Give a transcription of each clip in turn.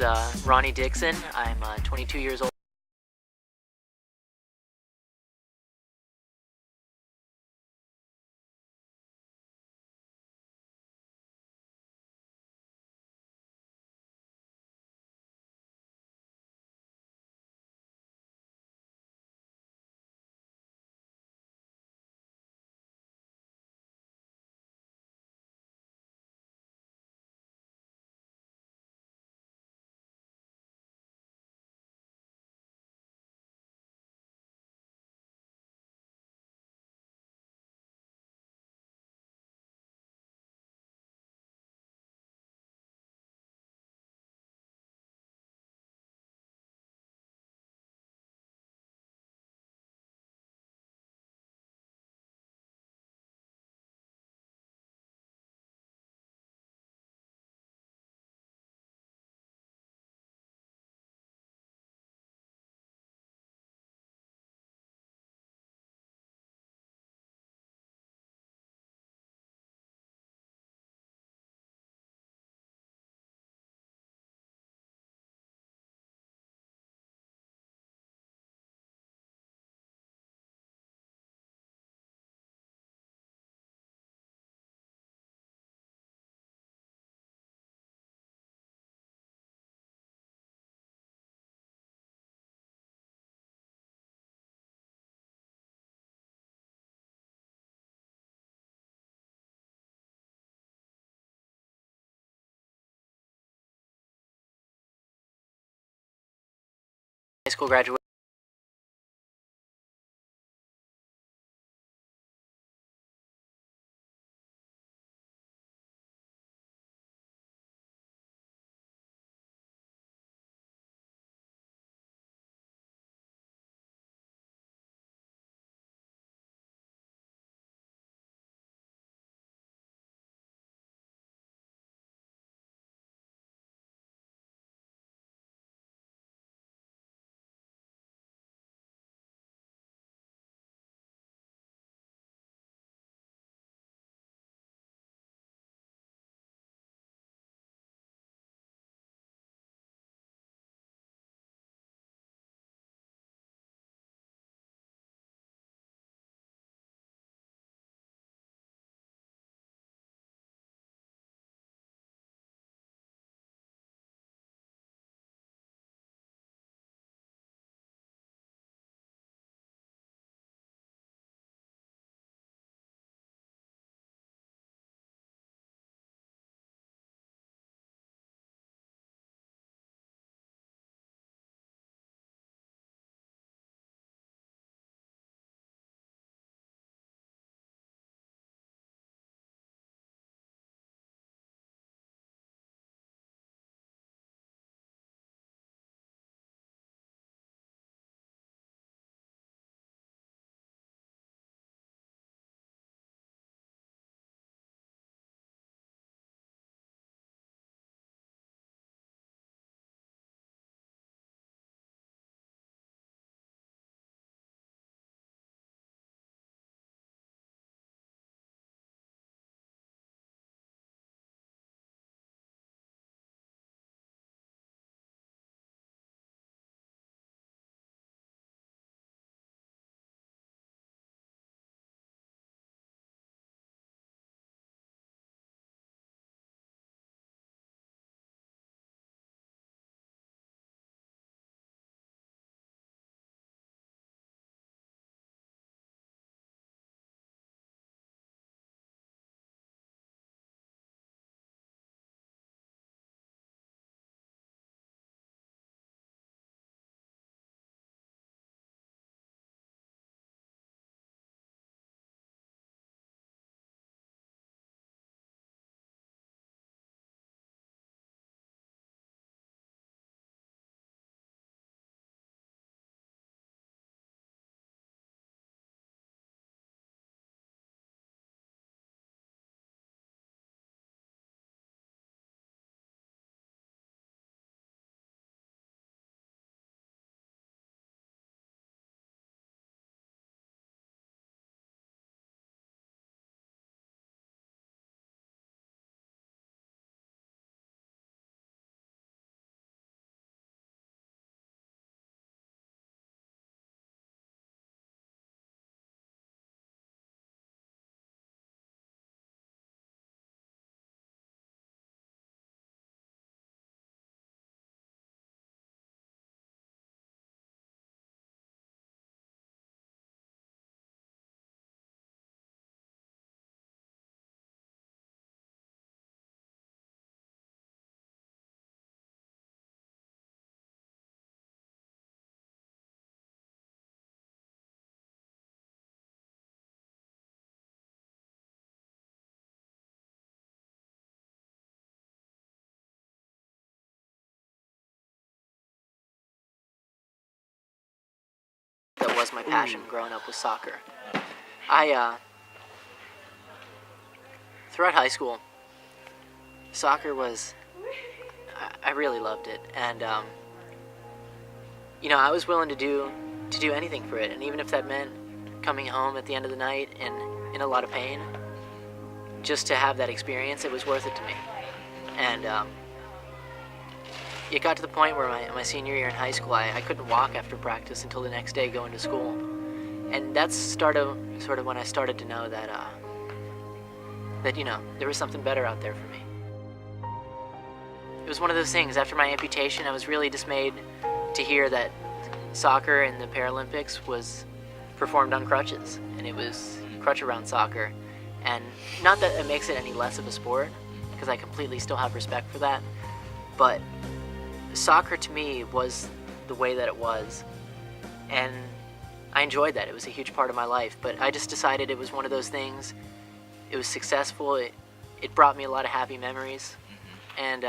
is Ronnie Dickson. I'm 22 years old. High school graduation. was my passion growing up with soccer. Throughout high school, soccer was, I really loved it, and I was willing to do anything for it, and even if that meant coming home at the end of the night in a lot of pain, just to have that experience, it was worth it to me. And it got to the point where my senior year in high school, I couldn't walk after practice until the next day going to school. And that's sort of when I started to know that there was something better out there for me. It was one of those things, after my amputation, I was really dismayed to hear that soccer in the Paralympics was performed on crutches, and it was crutch-around soccer. And not that it makes it any less of a sport, because I completely still have respect for that, but soccer to me was the way that it was, and I enjoyed that. It was a huge part of my life, but I just decided it was one of those things. It was successful, it brought me a lot of happy memories, and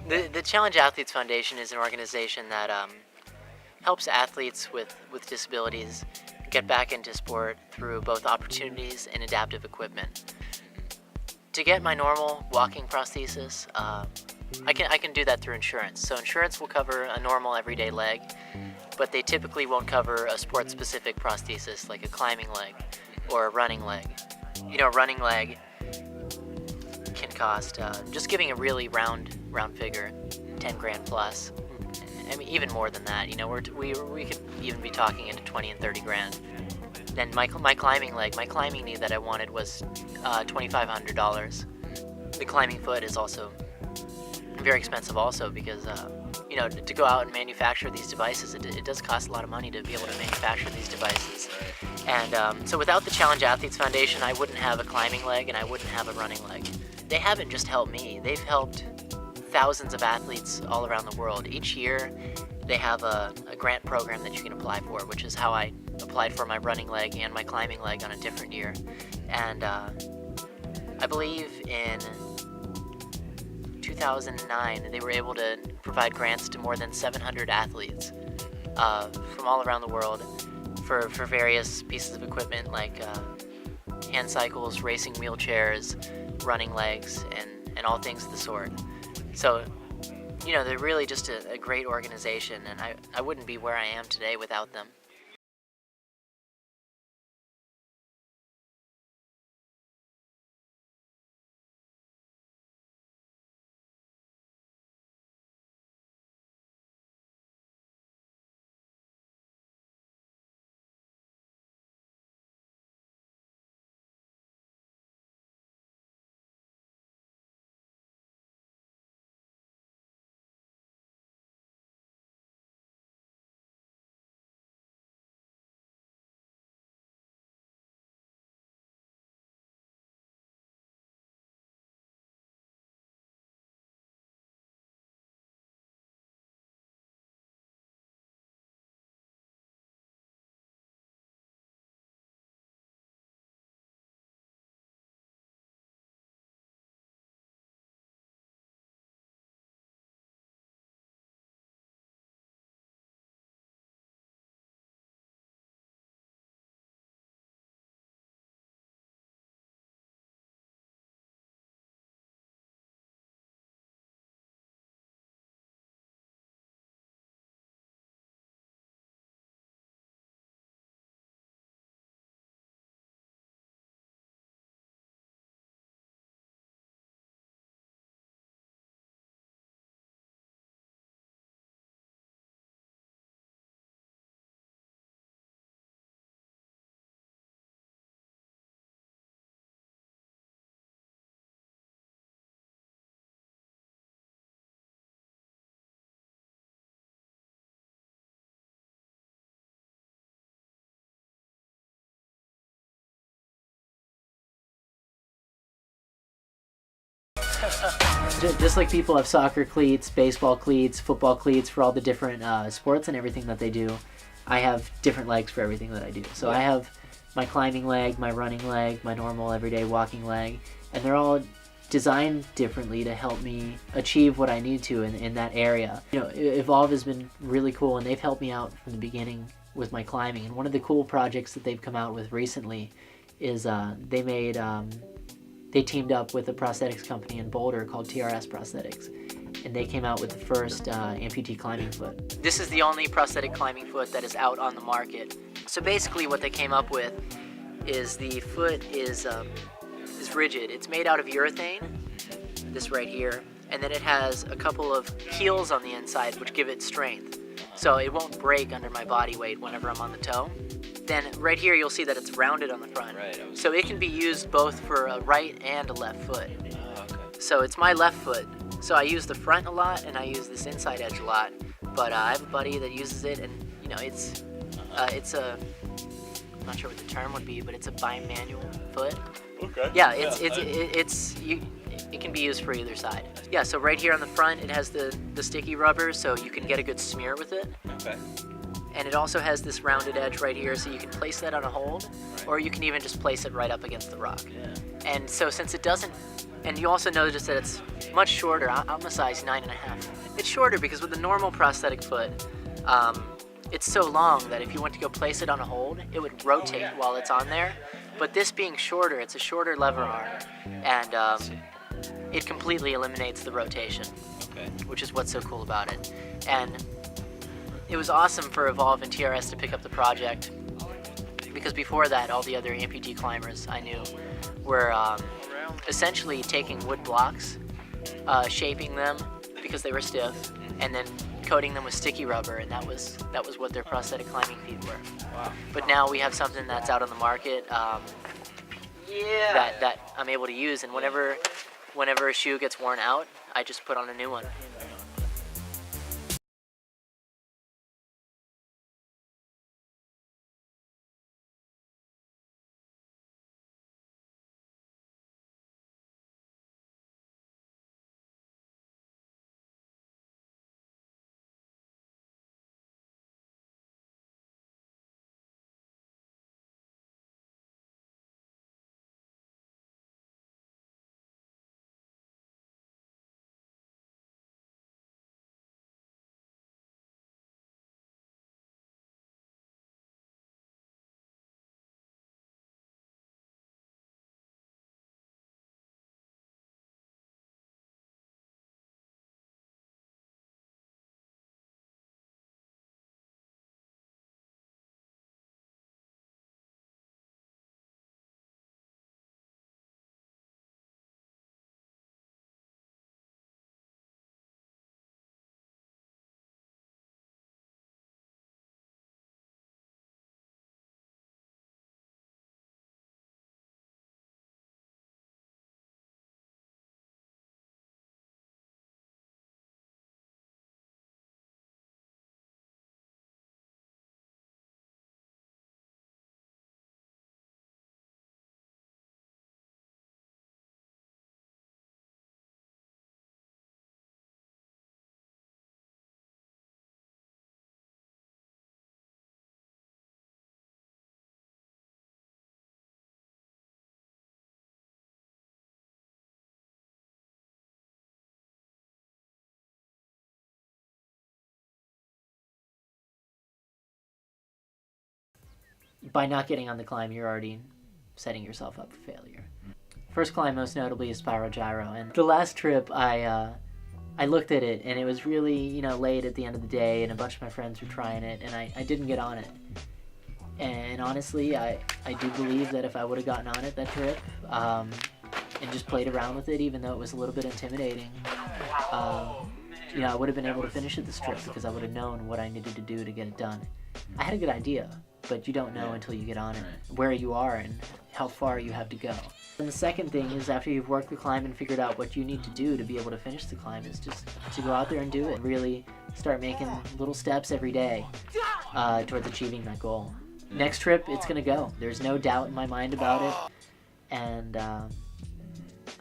the Challenge Athletes Foundation is an organization that helps athletes with disabilities get back into sport through both opportunities and adaptive equipment. To get my normal walking prosthesis, I can do that through insurance. So insurance will cover a normal everyday leg, but they typically won't cover a sport-specific prosthesis like a climbing leg or a running leg. A running leg can cost, just giving a really round figure, 10 grand plus. I mean, even more than that. We could even be talking into 20 and 30 grand. Then my climbing leg, my climbing knee that I wanted was $2,500. The climbing foot is also very expensive also because, to go out and manufacture these devices, it does cost a lot of money to be able to manufacture these devices. And so without the Challenge Athletes Foundation, I wouldn't have a climbing leg and I wouldn't have a running leg. They haven't just helped me, they've helped thousands of athletes all around the world. Each year, they have a grant program that you can apply for, which is how I applied for my running leg and my climbing leg on a different year. And I believe in 2009, they were able to provide grants to more than 700 athletes from all around the world for various pieces of equipment like hand cycles, racing wheelchairs, running legs, and all things of the sort. So, you know, they're really just a great organization, and I wouldn't be where I am today without them. Just like people have soccer cleats, baseball cleats, football cleats for all the different sports and everything that they do, I have different legs for everything that I do. So I have my climbing leg, my running leg, my normal everyday walking leg, and they're all designed differently to help me achieve what I need to in that area. You know, Evolve has been really cool, and they've helped me out from the beginning with my climbing. And one of the cool projects that they've come out with recently is they teamed up with a prosthetics company in Boulder called TRS Prosthetics, and they came out with the first amputee climbing foot. This is the only prosthetic climbing foot that is out on the market. So basically what they came up with is the foot is rigid. It's made out of urethane, this right here, and then it has a couple of heels on the inside which give it strength. So it won't break under my body weight whenever I'm on the toe. Then right here you'll see that it's rounded on the front. Right, so it can be used both for a right and a left foot. Oh, okay. So it's my left foot. So I use the front a lot and I use this inside edge a lot. But I have a buddy that uses it, and you know it's a, I'm not sure what the term would be, but it's a bimanual foot. Okay. Yeah, it can be used for either side. Yeah, so right here on the front it has the sticky rubber, so you can get a good smear with it. Okay. And it also has this rounded edge right here, so you can place that on a hold, or you can even just place it right up against the rock. Yeah. And so since it doesn't, and you also notice that it's much shorter. I'm a size 9.5. It's shorter because with a normal prosthetic foot, it's so long that if you went to go place it on a hold, it would rotate while it's on there. But this being shorter, it's a shorter lever arm, and it completely eliminates the rotation, which is what's so cool about it. And it was awesome for Evolve and TRS to pick up the project, because before that, all the other amputee climbers I knew were essentially taking wood blocks, shaping them because they were stiff, and then coating them with sticky rubber, and that was what their prosthetic climbing feet were. Wow. But now we have something that's out on the market that I'm able to use, and whenever a shoe gets worn out, I just put on a new one. by not getting on the climb, you're already setting yourself up for failure. First climb, most notably, is Spiral Gyro. And the last trip, I looked at it, and it was really, late at the end of the day, and a bunch of my friends were trying it, and I didn't get on it. And honestly, I do believe that if I would have gotten on it that trip, and just played around with it, even though it was a little bit intimidating, I would have been able to finish it this trip because I would have known what I needed to do to get it done. I had a good idea, but you don't know until you get on it where you are and how far you have to go. And the second thing is, after you've worked the climb and figured out what you need to do to be able to finish the climb, is just to go out there and do it. Really start making little steps every day towards achieving that goal. Next trip, it's going to go. There's no doubt in my mind about it. And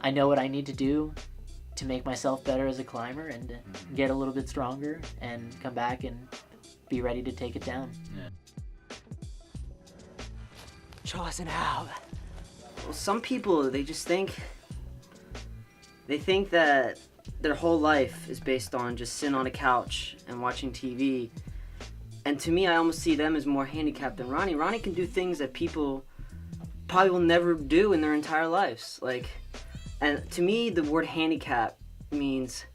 I know what I need to do to make myself better as a climber and get a little bit stronger and come back and be ready to take it down. Chosen out. Well, some people, they think that their whole life is based on just sitting on a couch and watching TV. And to me, I almost see them as more handicapped than Ronnie. Ronnie can do things that people probably will never do in their entire lives. And to me, the word handicap means,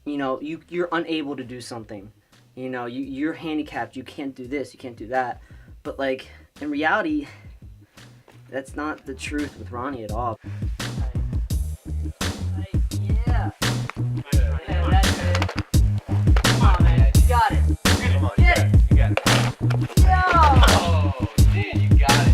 you're unable to do something. You're handicapped. You can't do this. You can't do that. But in reality, that's not the truth with Ronnie at all. Yeah. Yeah, that's it. Come on, man. You got it. Come on, Get it. you got it. Yo! Oh, dude, you got it.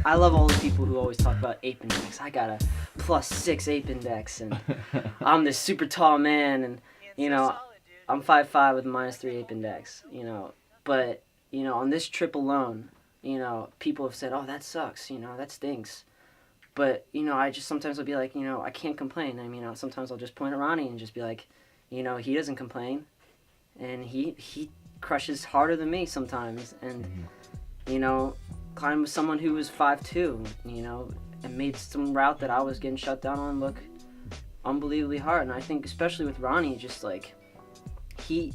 I love all the people who always talk about ape index. I got a +6 ape index, and I'm this super tall man, and I'm 5'5" with a -3 ape index. But on this trip alone, people have said, "Oh, that sucks. That stinks." But I just sometimes will be like, I can't complain. Sometimes I'll just point at Ronnie and just be like, he doesn't complain, and he crushes harder than me sometimes, and climbed with someone who was 5'2", and made some route that I was getting shut down on look unbelievably hard. And I think especially with Ronnie, just he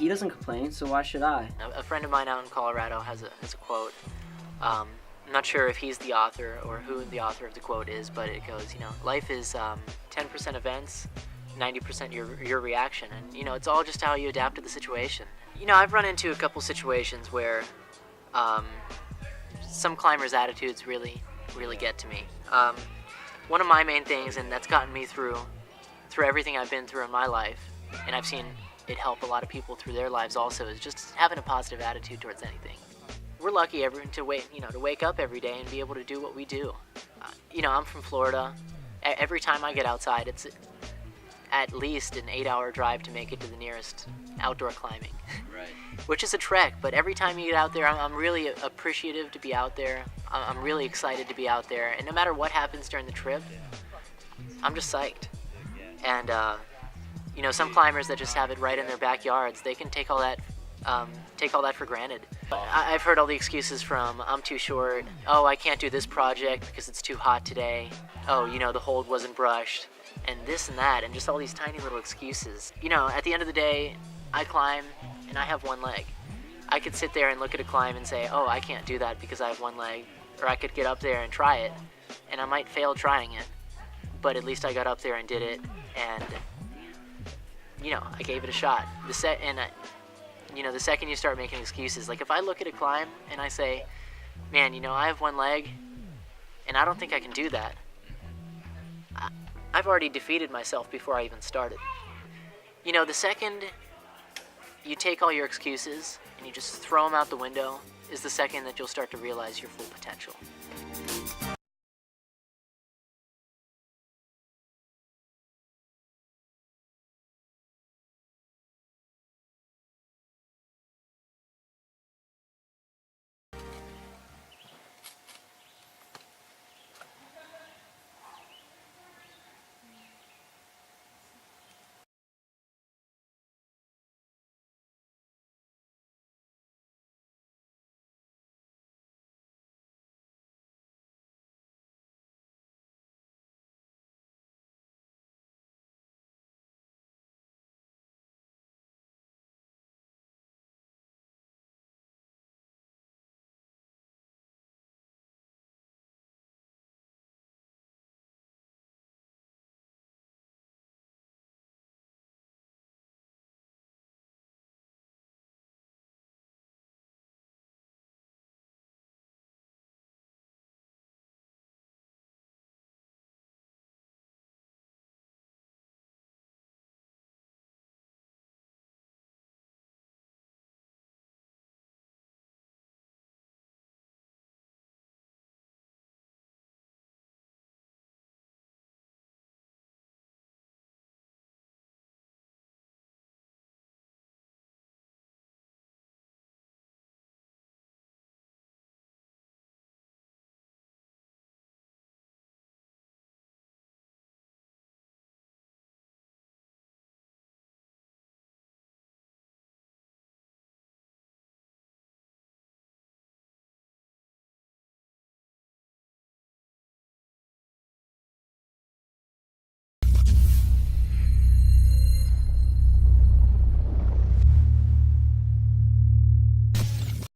doesn't complain, so why should I? A friend of mine out in Colorado has a quote. I'm not sure if he's the author or who the author of the quote is, but it goes, life is 10% events, 90% your reaction, and it's all just how you adapt to the situation. I've run into a couple situations where some climbers' attitudes really get to me. One of my main things, and that's gotten me through everything I've been through in my life, and I've seen it help a lot of people through their lives also, is just having a positive attitude towards anything. We're lucky to wake up every day and be able to do what we do. I'm from Florida. Every time I get outside, it's at least an 8-hour drive to make it to the nearest outdoor climbing. Right. Which is a trek, but every time you get out there, I'm really appreciative to be out there. I'm really excited to be out there, and no matter what happens during the trip, I'm just psyched. And you know, some climbers that just have it right in their backyards, they can take all that for granted. I've heard all the excuses from, I'm too short, oh, I can't do this project because it's too hot today, oh, you know, the hold wasn't brushed, and this and that, and just all these tiny little excuses. You know, at the end of the day, I climb and I have one leg. I could sit there and look at a climb and say, oh, I can't do that because I have one leg, or I could get up there and try it, and I might fail trying it, but at least I got up there and did it, and you know, I gave it a shot. You know, the second you start making excuses, like if I look at a climb and I say, man, you know, I have one leg and I don't think I can do that, I've already defeated myself before I even started. You know, the second you take all your excuses and you just throw them out the window is the second that you'll start to realize your full potential.